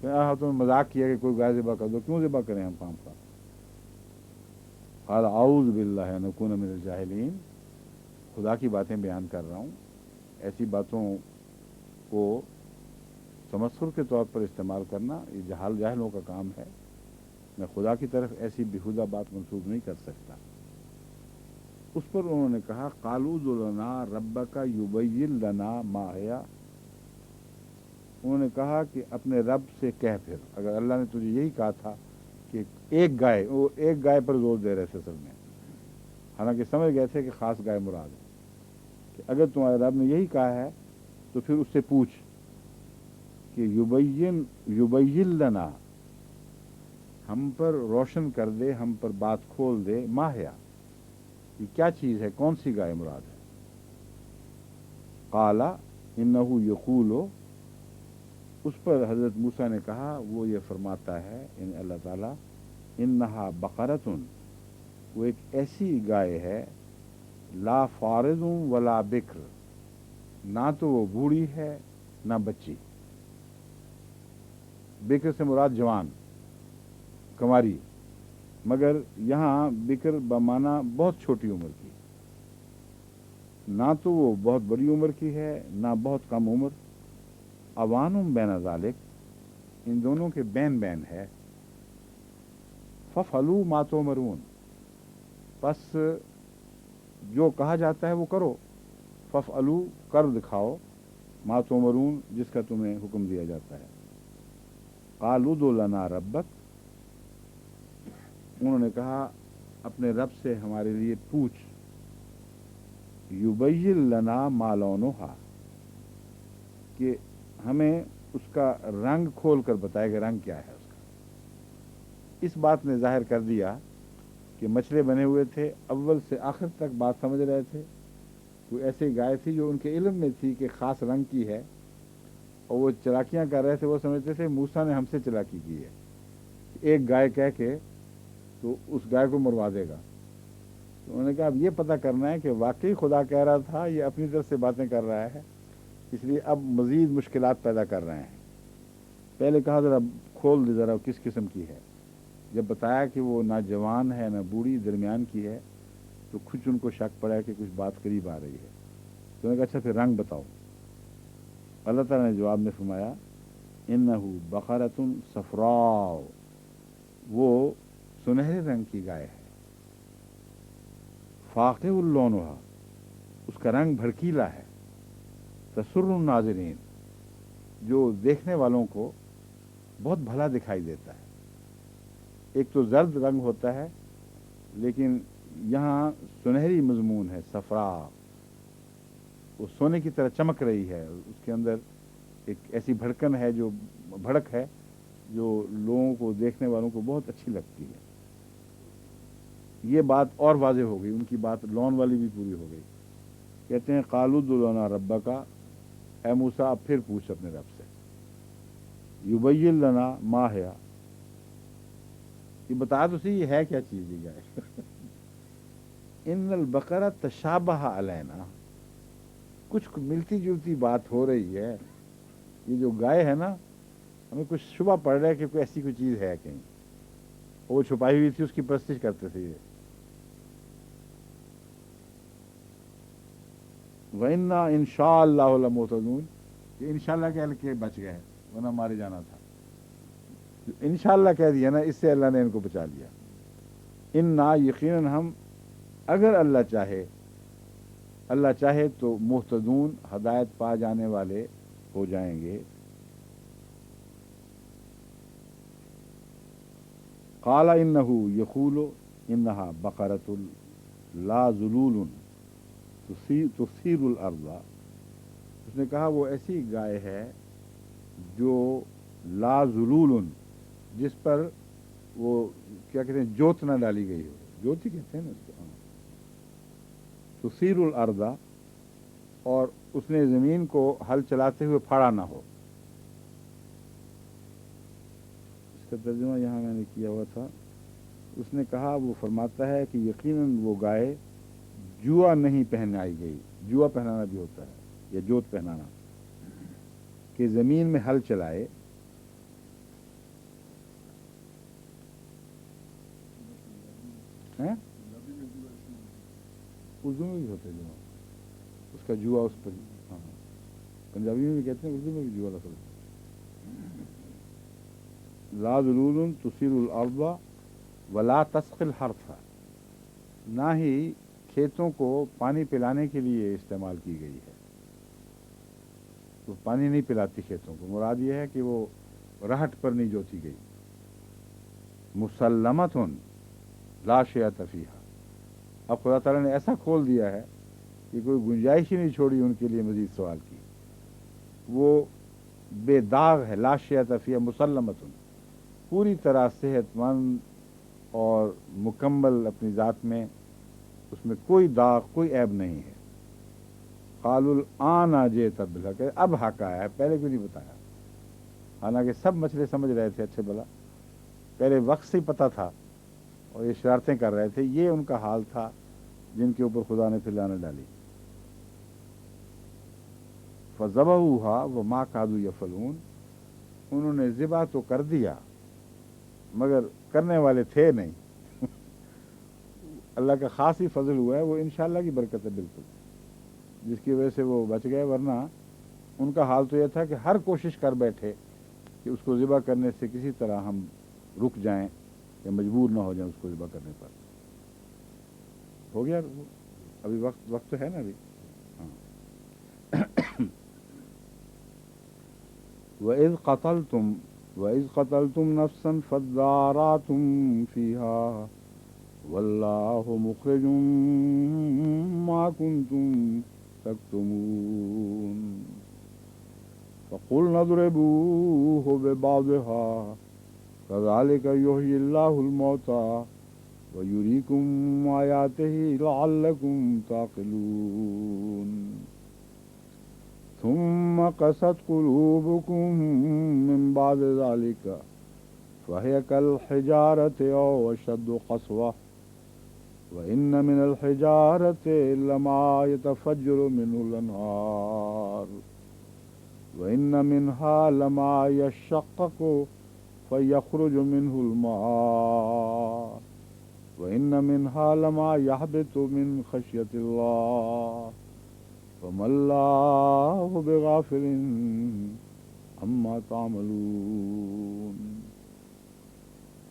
کہ تم نے مذاق کیا کہ کوئی گائے ذبح کر دو، کیوں ذبح کریں ہم کام کا؟ قال اعوذ باللہ ان اکون من الجاہلین، خدا کی باتیں بیان کر رہا ہوں، ایسی باتوں کو تمسخر کے طور پر استعمال کرنا یہ جاہلوں کا کام ہے، میں خدا کی طرف ایسی بیہودہ بات منسوب نہیں کر سکتا۔ اس پر انہوں نے کہا قالوا ادع لنا ربک یبین لنا ما ہی، انہوں نے کہا کہ اپنے رب سے کہہ، پھر اگر اللہ نے تجھے یہی کہا تھا کہ ایک گائے، وہ ایک گائے پر زور دے رہے تھے اصل میں، حالانکہ سمجھ گئے تھے کہ خاص گائے مراد ہے، کہ اگر تمہارے رب نے یہی کہا ہے تو پھر اس سے پوچھ کہ یبین لنا، ہم پر روشن کر دے، ہم پر بات کھول دے، ماہیا، یہ کیا چیز ہے، کون سی گائے مراد ہے؟ قال انہ یقول، اس پر حضرت موسیٰ نے کہا وہ یہ فرماتا ہے یعنی اللہ تعالیٰ، انہا بقرتن، وہ ایک ایسی گائے ہے، لا فارض ولا بکر، نہ تو وہ بوڑھی ہے نہ بچی، بکر سے مراد جوان کماری، مگر یہاں بکر بمانا بہت چھوٹی عمر کی، نہ تو وہ بہت بڑی عمر کی ہے نہ بہت کم عمر، اوانم بین ذالک، ان دونوں کے بین ہے، ففعلوا ما تؤمرون، پس جو کہا جاتا ہے وہ کرو، ففعلوا، کر دکھاؤ، ما تؤمرون، جس کا تمہیں حکم دیا جاتا ہے۔ قالوا ادع لنا ربک، انہوں نے کہا اپنے رب سے ہمارے لیے پوچھ، یبین لنا ما لونھا، کہ ہمیں اس کا رنگ کھول کر بتائے گا رنگ کیا ہے اس کا۔ اس بات نے ظاہر کر دیا کہ مچھلے بنے ہوئے تھے، اول سے آخر تک بات سمجھ رہے تھے، کوئی ایسی گائے تھی جو ان کے علم میں تھی کہ خاص رنگ کی ہے، اور وہ چلاکیاں کر رہے تھے، وہ سمجھتے تھے موسیٰ نے ہم سے چلاکی کی ہے، ایک گائے کہہ کے تو اس گائے کو مروا دے گا۔ تو انہوں نے کہا اب یہ پتہ کرنا ہے کہ واقعی خدا کہہ رہا تھا یہ اپنی طرف سے باتیں کر رہا ہے، اس لیے اب مزید مشکلات پیدا کر رہے ہیں۔ پہلے کہا ذرا کھول دے ذرا کس قسم کی ہے، جب بتایا کہ وہ نہ جوان ہے نہ بوڑھی، درمیان کی ہے، تو کچھ ان کو شک پڑا کہ کچھ بات قریب آ رہی ہے۔ تو انہوں نے کہا اچھا پھر رنگ بتاؤ۔ اللہ تعالیٰ نے جواب میں فرمایا انہ بقرۃ صفراء، وہ سنہرے رنگ کی گائے ہے، فاقع لونھا، اس کا رنگ بھڑکیلا ہے، تسر الناظرین، جو دیکھنے والوں کو بہت بھلا دکھائی دیتا ہے۔ ایک تو زرد رنگ ہوتا ہے لیکن یہاں سنہری مضمون ہے، صفراء، وہ سونے کی طرح چمک رہی ہے، اس کے اندر ایک ایسی بھڑکن ہے، جو بھڑک ہے جو لوگوں کو، دیکھنے والوں کو بہت اچھی لگتی ہے۔ یہ بات اور واضح ہو گئی، ان کی بات لون والی بھی پوری ہو گئی۔ کہتے ہیں قالوا ادع لنا ربک، اے موسیٰ اب پھر پوچھ اپنے رب سے، یبین لنا ما ہی، یہ بتا تو صحیح یہ ہے کیا چیز یہ گائے؟ ان البقرہ تشابہ علینا، کچھ ملتی جلتی بات ہو رہی ہے، یہ جو گائے ہے نا ہمیں کچھ شبہ پڑ رہا ہے کہ کوئی ایسی کوئی چیز ہے کہیں، وہ چھپائی ہوئی تھی، اس کی پرستش کرتے تھے یہ۔ وَإِنَّا إِن شَاءَ اللَّهُ لَمُهْتَدُونَ، یہ انشاءاللہ کہہ کے بچ گئے ورنہ مارے جانا تھا، انشاءاللہ کہہ دیا نا، اس سے اللہ نے ان کو بچا لیا۔ اِنَّا، یقیناً ہم، اگر اللہ چاہے تو مہتدون، ہدایت پا جانے والے ہو جائیں گے۔ قال انہ یقول انہا بقرۃ لا ذلول تثیر الارض، اس نے کہا وہ ایسی گائے ہے جو لا ذلول، جس پر وہ کیا کہتے ہیں جوت نہ ڈالی گئی ہو، جوت ہی کہتے ہیں نا اس کو، تثیر الارض، اور اس نے زمین کو ہل چلاتے ہوئے پھاڑا نہ ہو۔ اس کا ترجمہ یہاں میں نے کیا ہوا تھا، اس نے کہا وہ فرماتا ہے کہ یقیناً وہ گائے جوا نہیں پہنائی گئی، جوا پہنانا بھی ہوتا ہے یا جوت پہنانا، کہ زمین میں ہل چلائے، ہیں؟ اردو میں بھی ہوتے ہیں جوا، اس کا جوا اس پر. ہاں پنجابی میں بھی کہتے ہیں، اردو میں بھی جوا لفظ. لا ذلول تصیر الارض ولا تسقی الحرث، نہ ہی کھیتوں کو پانی پلانے کے لیے استعمال کی گئی ہے. وہ پانی نہیں پلاتی کھیتوں کو، مراد یہ ہے کہ وہ رہٹ پر نہیں جوتی گئی. مسلمۃ لا شیء فیہا، اب خدا تعالیٰ نے ایسا کھول دیا ہے کہ کوئی گنجائش ہی نہیں چھوڑی ان کے لیے مزید سوال کی. وہ بے داغ ہے، لا شیء فیہا مسلمۃ، پوری طرح صحت مند اور مکمل اپنی ذات میں، اس میں کوئی داغ کوئی عیب نہیں ہے. قالوا الآن جئت بالحق، اب حق آیا ہے، پہلے کیوں نہیں بتایا؟ حالانکہ سب مسئلے سمجھ رہے تھے اچھے بلا، پہلے وقت سے ہی پتہ تھا اور یہ شرارتیں کر رہے تھے. یہ ان کا حال تھا جن کے اوپر خدا نے پھر لعنت ڈالی. فذبحوها وما كادوا يفعلون، انہوں نے ذبح تو کر دیا مگر کرنے والے تھے نہیں. اللہ کا خاص ہی فضل ہوا ہے، وہ انشاءاللہ کی برکت ہے بالکل، جس کی وجہ سے وہ بچ گئے. ورنہ ان کا حال تو یہ تھا کہ ہر کوشش کر بیٹھے کہ اس کو ذبح کرنے سے کسی طرح ہم رک جائیں یا مجبور نہ ہو جائیں اس کو ذبح کرنے پر. ہو گیا ابھی وقت تو ہے نا ابھی. ہاں. وَإِذْ قَتَلْتُمْ نَفْسًا فَادَّارَأْتُمْ فِيهَا وَاللَّهُ مُخْرِجٌ مَا كُنْتُمْ تَكْتُمُونَ فَقُلْنَا اضْرِبُوهُ بِبَعْضِهَا كَذَلِكَ يُحْيِي اللَّهُ الْمَوْتَى وَيُرِيكُمْ آيَاتِهِ لَعَلَّكُمْ تَعْقِلُونَ ثم قست قلوبكم من بعد ذلك فهي كالحجارة أو أشد قسوة وإن من الحجارة لما يتفجر منه الأنهار وإن منها لما يشقق فيخرج منه الماء وإن منها لما يهبط من خشية الله وما الله بغافل عما تعملون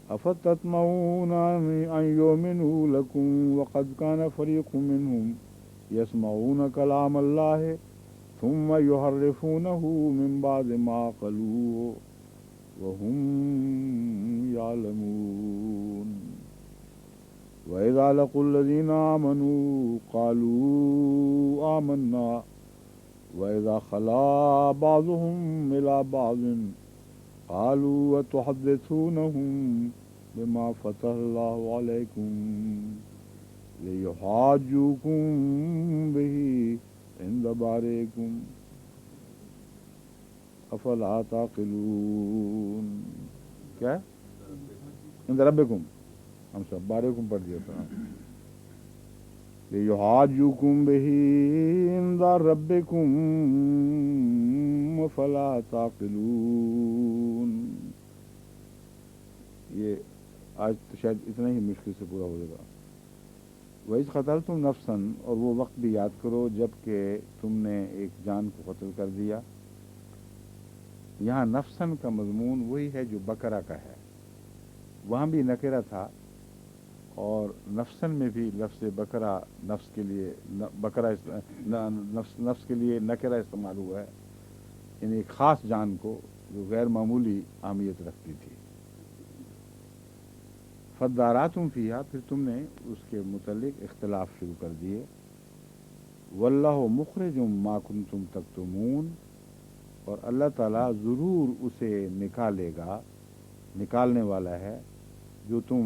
أفتطمعون أن يؤمنوا لكم وقد كان فريق منهم يسمعون كلام الله ثم يحرفونه من بعد ما قالوه وهم يعلمون وَإِذَا لَقُوا الَّذِينَ آمَنُوا قَالُوا آمَنَّا وَإِذَا خَلَا بَعْضُهُمْ إِلَى بَعْضٍ قَالُوا وَتُحَدِّثُونَهُم بِمَا فَتَحَ اللَّهُ عَلَيْكُمْ لِيُحَاجُّوكُم بِهِ عِندَ بَارِئِكُمْ أَفَلَا تَعْقِلُونَ. کیا عند ربکم، ہم سب بارکم پڑھ دیا تھا. لِيُحَاجُّوكُم بِهِ عِندَ رَبِّكُمْ فَلَا تَعْقِلُونَ. یہ آج تو شاید اتنا ہی مشکل سے پورا ہو جائے گا. وَإِذْ قَتَلْتُمْ نَفْسًا، اور وہ وقت بھی یاد کرو جب کہ تم نے ایک جان کو قتل کر دیا. یہاں نفسن کا مضمون وہی ہے جو بقرہ کا ہے، وہاں بھی نکرہ تھا اور نفسن میں بھی لفظ بقرہ نفس کے لیے بقرہ نفس کے لیے نکرہ استعمال ہوا ہے، یعنی ایک خاص جان کو جو غیر معمولی اہمیت رکھتی تھی. فَدَّارَأْتُمْ فِيهَا، پھر تم نے اس کے متعلق اختلاف شروع کر دیے. وَاللَّهُ مُخْرِجٌ مَا كُنْتُمْ تَكْتُمُونَ، اور اللہ تعالیٰ ضرور اسے نکالے گا، نکالنے والا ہے جو تم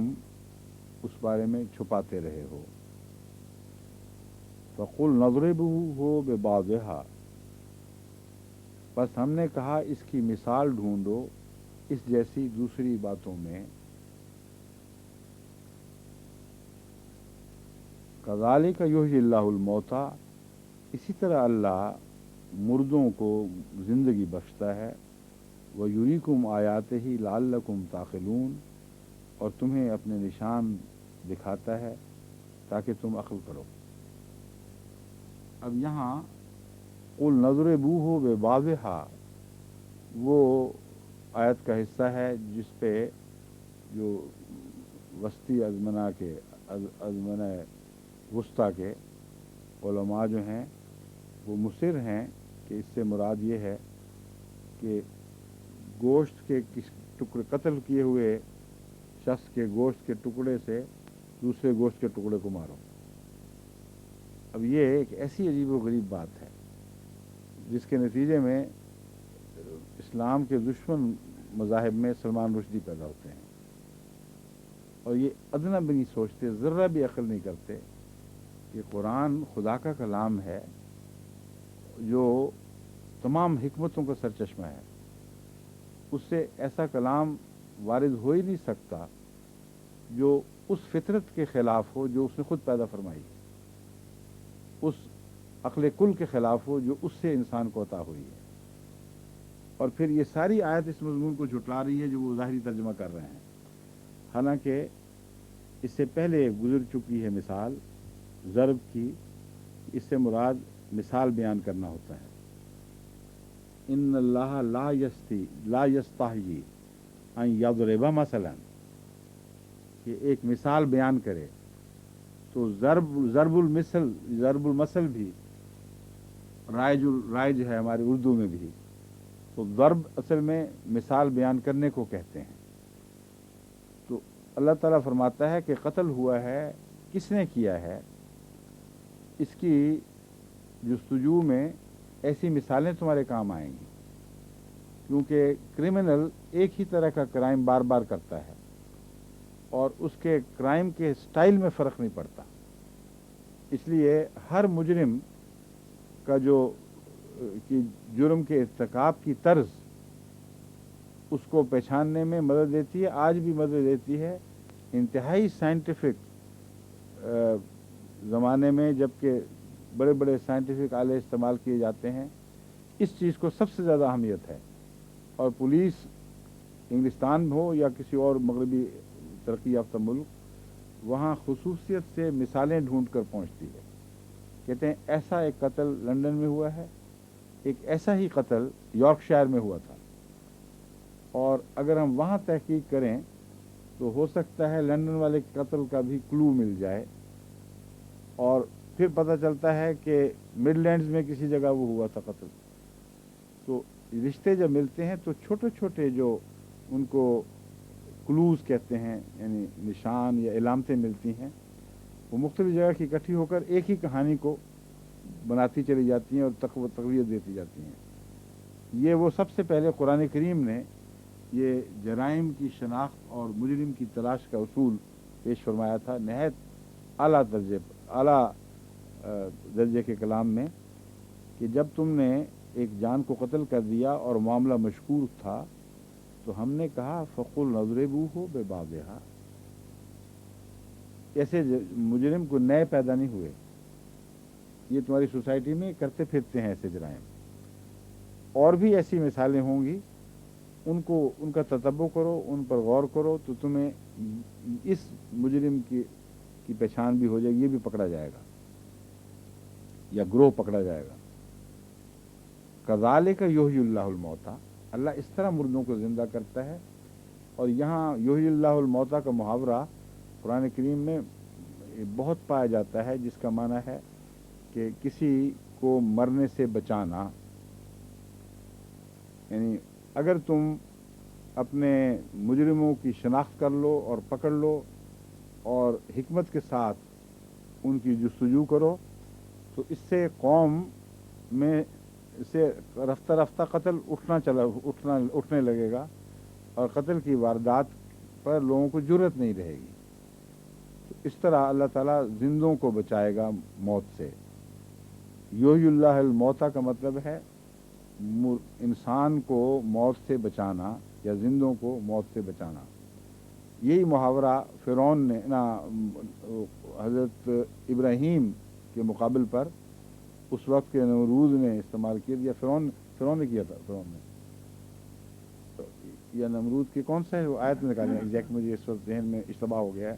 اس بارے میں چھپاتے رہے ہو. فَقُلْ نَضْرِبُهُ بِبَعْضِهَا، بس ہم نے کہا اس کی مثال ڈھونڈو اس جیسی دوسری باتوں میں. كَذَلِكَ يُحْيِي اللَّهُ الْمَوْتَى، اسی طرح اللہ مردوں کو زندگی بخشتا ہے. وَيُرِيكُمْ آيَاتِهِ لَعَلَّكُمْ تَعْقِلُونَ، اور تمہیں اپنے نشان دکھاتا ہے تاکہ تم عقل کرو۔ اب یہاں قل نضربوہ ببعضھا وہ آیت کا حصہ ہے جس پہ جو وسطی ازمنہ وسطیٰ کے علماء جو ہیں وہ مصر ہیں کہ اس سے مراد یہ ہے کہ گوشت کے ٹکڑے، قتل کیے ہوئے شخص کے گوشت کے ٹکڑے سے دوسرے گوشت کے ٹکڑے کو مارو۔ اب یہ ایک ایسی عجیب و غریب بات ہے جس کے نتیجے میں اسلام کے دشمن مذاہب میں سلمان رشدی پیدا ہوتے ہیں، اور یہ ادنا بھی نہیں سوچتے، ذرہ بھی عقل نہیں کرتے کہ قرآن خدا کا کلام ہے جو تمام حکمتوں کا سرچشمہ ہے، اس سے ایسا کلام وارد ہو ہی نہیں سکتا جو اس فطرت کے خلاف ہو جو اس نے خود پیدا فرمائی، اس عقل کل کے خلاف ہو جو اس سے انسان کو عطا ہوئی ہے۔ اور پھر یہ ساری آیت اس مضمون کو جھٹلا رہی ہے جو وہ ظاہری ترجمہ کر رہے ہیں، حالانکہ اس سے پہلے گزر چکی ہے مثال ضرب کی، اس سے مراد مثال بیان کرنا ہوتا ہے۔ ان اللہ لا یستحیی ان یضرب مثلا، کہ ایک مثال بیان کرے، تو ضرب المثل بھی رائج ہے ہمارے اردو میں بھی، تو ضرب اصل میں مثال بیان کرنے کو کہتے ہیں۔ تو اللہ تعالیٰ فرماتا ہے کہ قتل ہوا ہے، کس نے کیا ہے، اس کی جستجو میں ایسی مثالیں تمہارے کام آئیں گی، کیونکہ کرمنل ایک ہی طرح کا کرائم بار بار کرتا ہے اور اس کے کرائم کے سٹائل میں فرق نہیں پڑتا، اس لیے ہر مجرم کا جو کہ جرم کے ارتکاب کی طرز اس کو پہچاننے میں مدد دیتی ہے، آج بھی مدد دیتی ہے۔ انتہائی سائنٹیفک زمانے میں جبکہ بڑے بڑے سائنٹیفک آلے استعمال کیے جاتے ہیں، اس چیز کو سب سے زیادہ اہمیت ہے، اور پولیس انگلستان ہو یا کسی اور مغربی ترقی یافتہ ملک وہاں خصوصیت سے مثالیں ڈھونڈ کر پہنچتی ہے۔ کہتے ہیں ایسا ایک قتل لندن میں ہوا ہے، ایک ایسا ہی قتل یارکشائر میں ہوا تھا، اور اگر ہم وہاں تحقیق کریں تو ہو سکتا ہے لندن والے قتل کا بھی کلو مل جائے، اور پھر پتہ چلتا ہے کہ مڈ لینڈز میں کسی جگہ وہ ہوا تھا قتل۔ تو رشتے جب ملتے ہیں تو چھوٹے چھوٹے جو ان کو کلوز کہتے ہیں، یعنی نشان یا علامتیں ملتی ہیں، وہ مختلف جگہ کی اکٹھی ہو کر ایک ہی کہانی کو بناتی چلی جاتی ہیں اور تقویت دیتی جاتی ہیں۔ یہ وہ سب سے پہلے قرآن کریم نے یہ جرائم کی شناخت اور مجرم کی تلاش کا اصول پیش فرمایا تھا نہایت اعلیٰ درجے کے کلام میں، کہ جب تم نے ایک جان کو قتل کر دیا اور معاملہ مشکوک تھا تو ہم نے کہا فقل نضربوہ ببعضھا، ایسے مجرم کو نئے پیدا نہیں ہوئے، یہ تمہاری سوسائٹی میں کرتے پھرتے ہیں ایسے جرائم، اور بھی ایسی مثالیں ہوں گی، ان کا تتبع کرو، ان پر غور کرو تو تمہیں اس مجرم کی پہچان بھی ہو جائے گی، یہ بھی پکڑا جائے گا یا گروہ پکڑا جائے گا۔ کذالک یحیی اللہ الموتیٰ، اللہ اس طرح مردوں کو زندہ کرتا ہے۔ اور یہاں یحیی اللہ الموتیٰ کا محاورہ قرآن کریم میں بہت پایا جاتا ہے، جس کا معنی ہے کہ کسی کو مرنے سے بچانا، یعنی اگر تم اپنے مجرموں کی شناخت کر لو اور پکڑ لو اور حکمت کے ساتھ ان کی جستجو کرو تو اس سے قوم میں سے رفتہ رفتہ قتل اٹھنے لگے گا، اور قتل کی واردات پر لوگوں کو جرأت نہیں رہے گی۔ تو اس طرح اللہ تعالیٰ زندوں کو بچائے گا موت سے۔ یحیی اللہ الموتیٰ کا مطلب ہے انسان کو موت سے بچانا یا زندوں کو موت سے بچانا۔ یہی محاورہ فرعون نے حضرت ابراہیم کے مقابل پر اس وقت کے نمرود نے استعمال کیا، یا فرعون نے کیا تھا، فرعون نے یا نمرود کی کون سا ہے وہ آیت میں نکالیں ایگزیکٹ، مجھے اس وقت ذہن میں اشتباہ ہو گیا ہے۔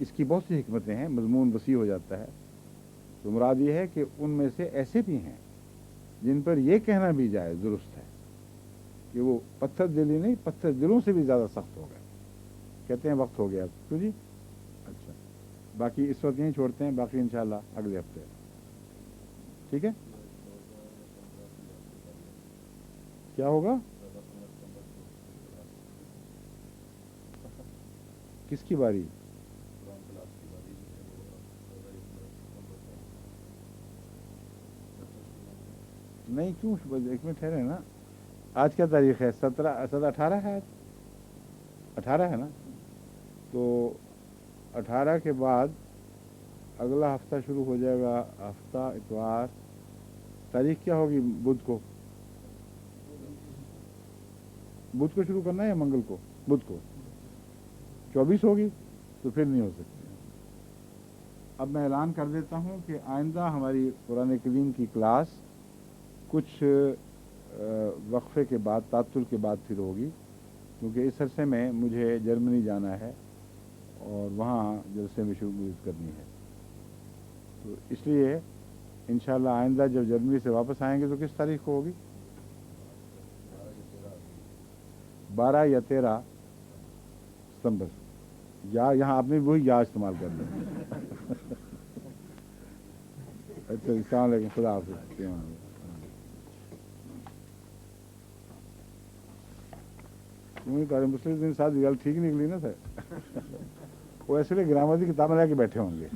اس کی بہت سی حکمتیں ہیں، مضمون وسیع ہو جاتا ہے. تو مراد یہ ہے کہ ان میں سے ایسے بھی ہیں جن پر یہ کہنا بھی جائے درست ہے کہ وہ پتھر دلی نہیں، پتھر دلوں سے بھی زیادہ سخت ہو گئے. کہتے ہیں وقت ہو گیا تو جی. اچھا، باقی اس وقت یہیں چھوڑتے ہیں، باقی انشاءاللہ اگلے ہفتے. ٹھیک ہے. کیا ہوگا؟ کس کی باری؟ نہیں کیوں، ایک منٹ ٹھہرے نا. آج کیا تاریخ ہے؟ 18 ہے. آج 18 ہے نا. تو 18 کے بعد اگلا ہفتہ شروع ہو جائے گا. ہفتہ اتوار. تاریخ کیا ہوگی بدھ کو؟ بدھ کو شروع کرنا ہے یا منگل کو؟ بدھ کو 24 ہوگی تو پھر نہیں ہو سکتی. اب میں اعلان کر دیتا ہوں کہ آئندہ ہماری قرآن کریم کی کلاس کچھ وقفے کے بعد، تعطل کے بعد پھر ہوگی، کیونکہ اس عرصے میں مجھے جرمنی جانا ہے اور وہاں جلسے میں شرکت کرنی ہے. تو اس لیے انشاءاللہ آئندہ جب جرمنی سے واپس آئیں گے تو کس تاریخ کو ہوگی؟ 12 یا 13 ستمبر. یا یہاں آپ نے وہی یا استعمال کر لیا. اچھا، السلام علیکم. خدا حافظ. مسلم دن ساتھ گل ٹھیک نکلی نا سر. وہ ایسے گرامر کی کتابیں لے کے بیٹھے ہوں گے.